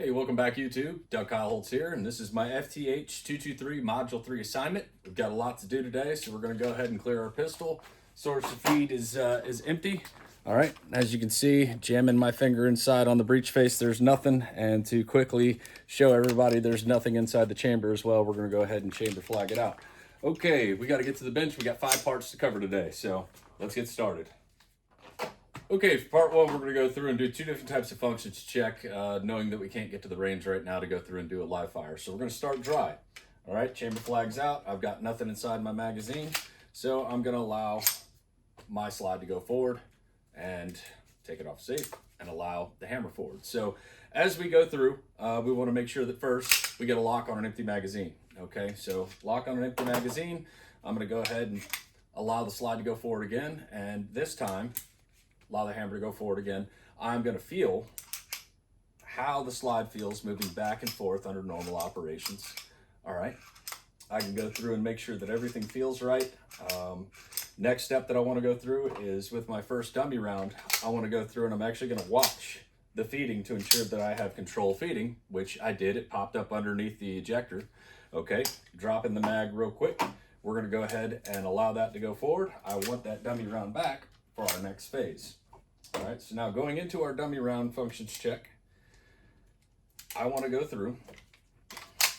Hey, welcome back YouTube. Doug Kyle Holtz here, and this is my FTH 223 Module 3 assignment. We've got a lot to do today, so we're going to go ahead and clear our pistol. Source of feed is empty. All right, as you can see, jamming my finger inside on the breech face, there's nothing. And to quickly show everybody there's nothing inside the chamber as well, we're going to go ahead and chamber flag it out. Okay, we got to get to the bench. We got 5 parts to cover today, so let's get started. Okay, for part 1, we're going to go through and do 2 different types of functions check, knowing that we can't get to the range right now to go through and do a live fire. So we're going to start dry. All right, chamber flag's out. I've got nothing inside my magazine, so I'm going to allow my slide to go forward and take it off safe and allow the hammer forward. So as we go through, we want to make sure that first we get a lock on an empty magazine. Okay, so lock on an empty magazine. I'm going to go ahead and allow the slide to go forward again, and this time allow the hammer to go forward again. I'm going to feel how the slide feels moving back and forth under normal operations. All right, I can go through and make sure that everything feels right. Next step that I want to go through is with my first dummy round, I want to go through and I'm actually going to watch the feeding to ensure that I have control feeding, which I did. It popped up underneath the ejector. Okay, dropping the mag real quick. We're going to go ahead and allow that to go forward. I want that dummy round back for our next phase. All right, so now going into our dummy round functions check, I want to go through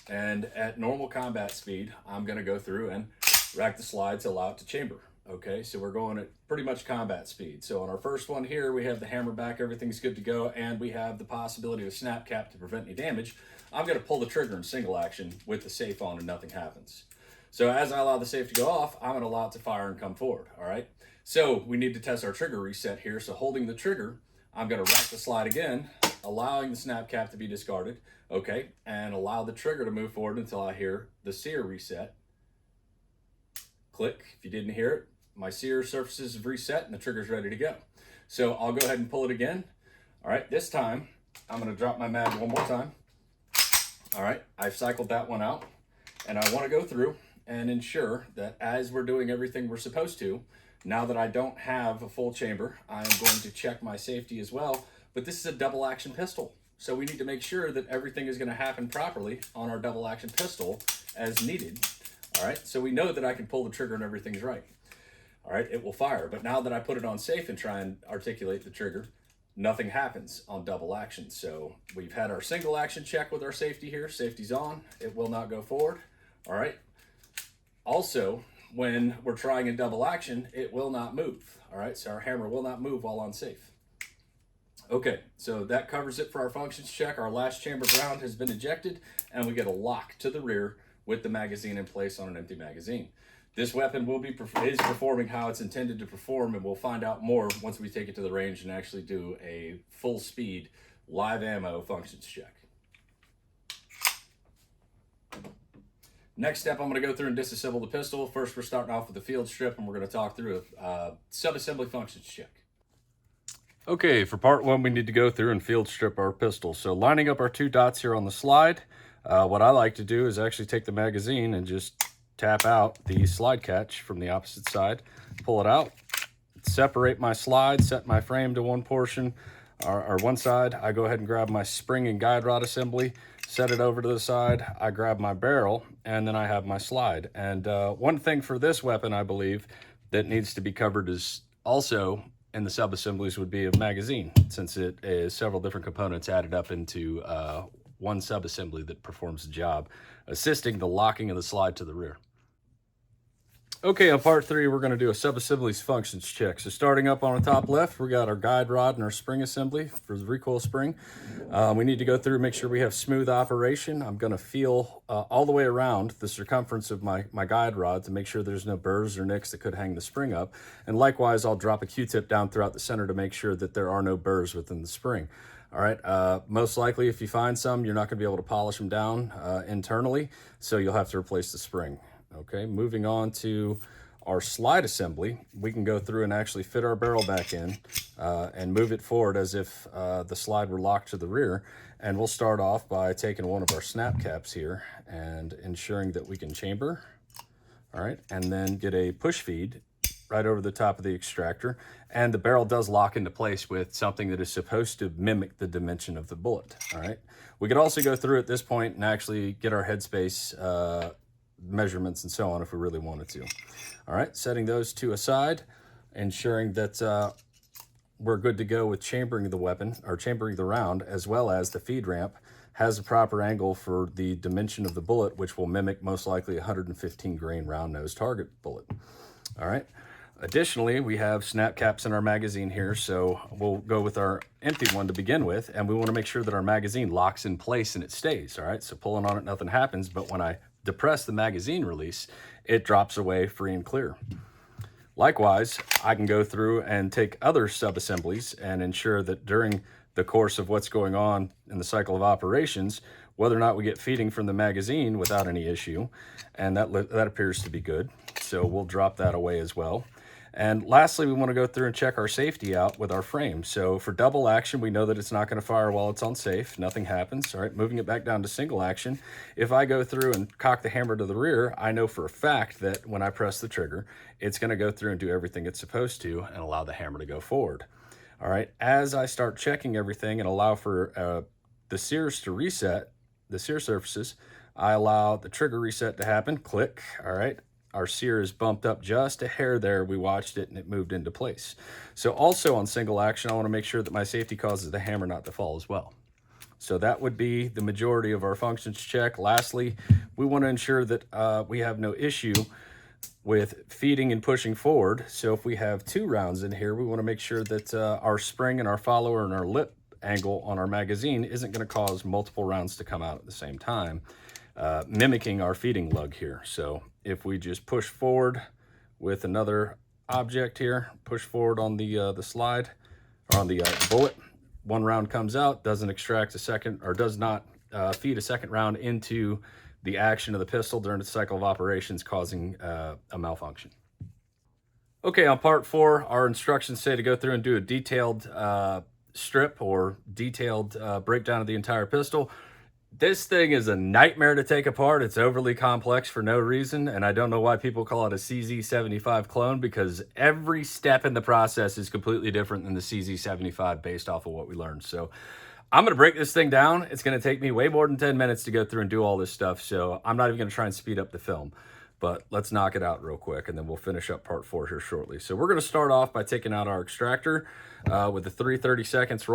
and at normal combat speed, I'm going to go through and rack the slide to allow it to chamber. Okay, so we're going at pretty much combat speed. So on our first one here, we have the hammer back, everything's good to go, and we have the possibility of a snap cap to prevent any damage. I'm going to pull the trigger in single action with the safe on and nothing happens. So as I allow the safe to go off, I'm going to allow it to fire and come forward. All right. So we need to test our trigger reset here. So holding the trigger, I'm going to rack the slide again, allowing the snap cap to be discarded. Okay. And allow the trigger to move forward until I hear the sear reset. Click. If you didn't hear it, my sear surfaces have reset and the trigger's ready to go. So I'll go ahead and pull it again. All right. This time I'm going to drop my mag one more time. All right. I've cycled that one out and I want to go through and ensure that as we're doing everything we're supposed to, now that I don't have a full chamber, I'm going to check my safety as well, but this is a double action pistol. So we need to make sure that everything is going to happen properly on our double action pistol as needed. All right, so we know that I can pull the trigger and everything's right. All right, it will fire, but now that I put it on safe and try and articulate the trigger, nothing happens on double action. So we've had our single action check with our safety here. Safety's on, it will not go forward. All right, also, when we're trying in double action, it will not move. All right, so our hammer will not move while on safe. Okay, so that covers it for our functions check. Our last chamber round has been ejected, and we get a lock to the rear with the magazine in place on an empty magazine. This weapon is performing how it's intended to perform, and we'll find out more once we take it to the range and actually do a full speed live ammo functions check. Next step, I'm going to go through and disassemble the pistol. First, we're starting off with the field strip, and we're going to talk through a sub-assembly functions check. Okay, for part 1, we need to go through and field strip our pistol. So lining up our 2 dots here on the slide, what I like to do is actually take the magazine and just tap out the slide catch from the opposite side, pull it out, separate my slide, set my frame to one portion, or one side. I go ahead and grab my spring and guide rod assembly, set it over to the side, I grab my barrel, and then I have my slide. And one thing for this weapon, I believe, that needs to be covered is also in the sub-assemblies would be a magazine, since it is several different components added up into one sub-assembly that performs the job, assisting the locking of the slide to the rear. Okay, on part 3, we're going to do a sub-assemblies functions check. So starting up on the top left, we got our guide rod and our spring assembly for the recoil spring. We need to go through and make sure we have smooth operation. I'm going to feel all the way around the circumference of my guide rod to make sure there's no burrs or nicks that could hang the spring up. And likewise, I'll drop a Q-tip down throughout the center to make sure that there are no burrs within the spring. All right, most likely if you find some, you're not going to be able to polish them down internally, so you'll have to replace the spring. Okay, moving on to our slide assembly, we can go through and actually fit our barrel back in and move it forward as if the slide were locked to the rear. And we'll start off by taking one of our snap caps here and ensuring that we can chamber. All right, and then get a push feed right over the top of the extractor, and the barrel does lock into place with something that is supposed to mimic the dimension of the bullet. All right. We could also go through at this point and actually get our headspace measurements and so on if we really wanted to. All right, setting those two aside, ensuring that we're good to go with chambering the weapon, or chambering the round, as well as the feed ramp has a proper angle for the dimension of the bullet, which will mimic most likely 115 grain round nose target bullet. All right. Additionally, we have snap caps in our magazine here, so we'll go with our empty one to begin with, and we want to make sure that our magazine locks in place and it stays. All right, so pulling on it, nothing happens, but when I depress the magazine release, it drops away free and clear. Likewise, I can go through and take other sub-assemblies and ensure that during the course of what's going on in the cycle of operations, whether or not we get feeding from the magazine without any issue, and that appears to be good. So we'll drop that away as well. And lastly, we want to go through and check our safety out with our frame. So for double action, we know that it's not going to fire while it's on safe. Nothing happens. All right, moving it back down to single action. If I go through and cock the hammer to the rear, I know for a fact that when I press the trigger, it's going to go through and do everything it's supposed to and allow the hammer to go forward. All right, as I start checking everything and allow for the sears to reset, the sear surfaces, I allow the trigger reset to happen. Click. All right. Our sear is bumped up just a hair there. We watched it and it moved into place. So also on single action, I want to make sure that my safety causes the hammer not to fall as well. So that would be the majority of our functions check. Lastly, we want to ensure that we have no issue with feeding and pushing forward. So if we have 2 rounds in here, we want to make sure that our spring and our follower and our lip angle on our magazine isn't going to cause multiple rounds to come out at the same time, mimicking our feeding lug here. So if we just push forward with another object here, push forward on the slide, or on the bullet, 1 round comes out, doesn't extract a second, or does not feed a second round into the action of the pistol during the cycle of operations, causing a malfunction. Okay, on part 4, our instructions say to go through and do a detailed strip or detailed breakdown of the entire pistol. This thing is a nightmare to take apart. It's overly complex for no reason, and I don't know why people call it a CZ75 clone, because every step in the process is completely different than the CZ75 based off of what we learned. So I'm going to break this thing down. It's going to take me way more than 10 minutes to go through and do all this stuff, so I'm not even going to try and speed up the film. But let's knock it out real quick, and then we'll finish up part 4 here shortly. So we're going to start off by taking out our extractor with a 3/32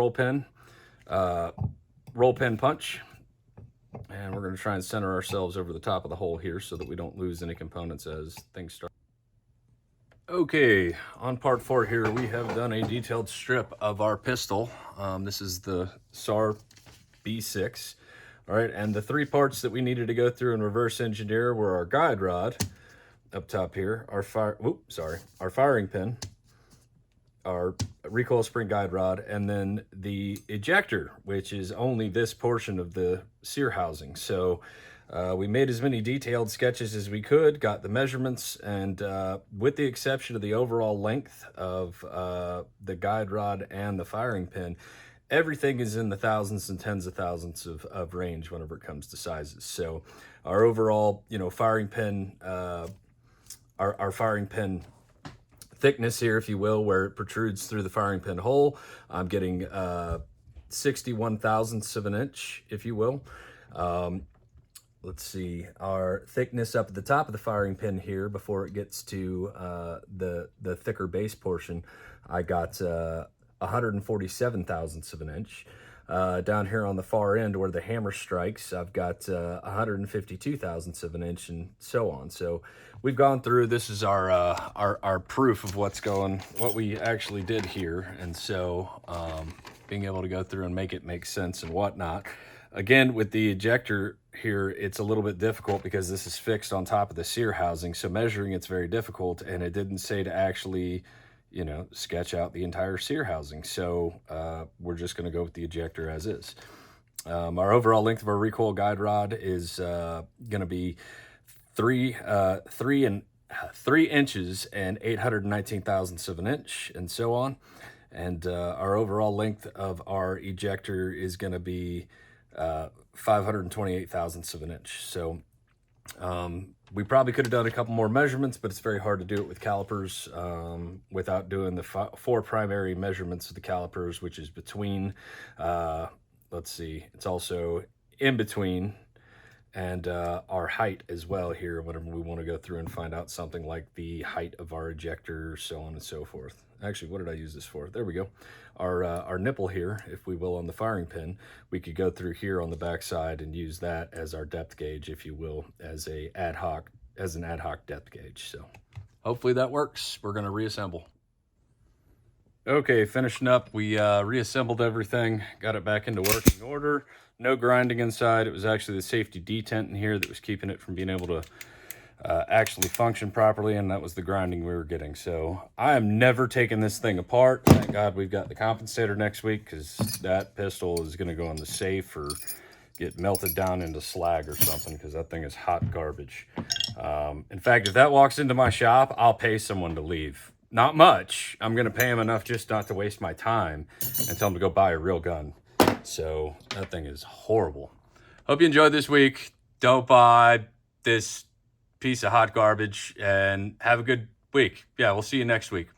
roll pin punch. And we're going to try and center ourselves over the top of the hole here so that we don't lose any components as things start. Okay, on part 4 here, we have done a detailed strip of our pistol. This is the SAR B6. All right, and the 3 parts that we needed to go through and reverse engineer were our guide rod up top here, our firing pin, our recoil spring guide rod, and then the ejector, which is only this portion of the sear housing. So we made as many detailed sketches as we could, got the measurements, and with the exception of the overall length of the guide rod and the firing pin, everything is in the thousands and tens of thousands of range whenever it comes to sizes. So our overall, firing pin, our firing pin thickness here, if you will, where it protrudes through the firing pin hole, I'm getting 61 thousandths of an inch, if you will. Let's see, our thickness up at the top of the firing pin here before it gets to the thicker base portion, I got 147 thousandths of an inch. Down here on the far end where the hammer strikes, I've got 152 thousandths of an inch, and so on. So we've gone through, this is our proof of what we actually did here. And so being able to go through and make it make sense and whatnot. Again, with the ejector here, it's a little bit difficult because this is fixed on top of the sear housing. So measuring it's very difficult, and it didn't say to actually sketch out the entire sear housing. So we're just going to go with the ejector as is. Our overall length of our recoil guide rod is going to be 3 inches and 819 thousandths of an inch, and so on. And our overall length of our ejector is going to be 528 thousandths of an inch. So We probably could have done a couple more measurements, but it's very hard to do it with calipers without doing the 4 primary measurements of the calipers, which is between, let's see, it's also in between, and our height as well here whenever we want to go through and find out something like the height of our ejector, so on and so forth. Actually, what did I use this for? There we go. Our nipple here, if we will, on the firing pin, we could go through here on the back side and use that as our depth gauge, if you will, as an ad hoc depth gauge. So hopefully that works. We're going to reassemble. Okay, finishing up, we reassembled everything, got it back into working order. No grinding inside. It was actually the safety detent in here that was keeping it from being able to actually function properly, and that was the grinding we were getting. So I am never taking this thing apart. Thank God we've got the compensator next week, because that pistol is going to go in the safe or get melted down into slag or something, because that thing is hot garbage. In fact, if that walks into my shop, I'll pay someone to leave. Not much. I'm going to pay him enough just not to waste my time and tell him to go buy a real gun. So that thing is horrible. Hope you enjoyed this week. Don't buy this piece of hot garbage, and have a good week. Yeah, we'll see you next week.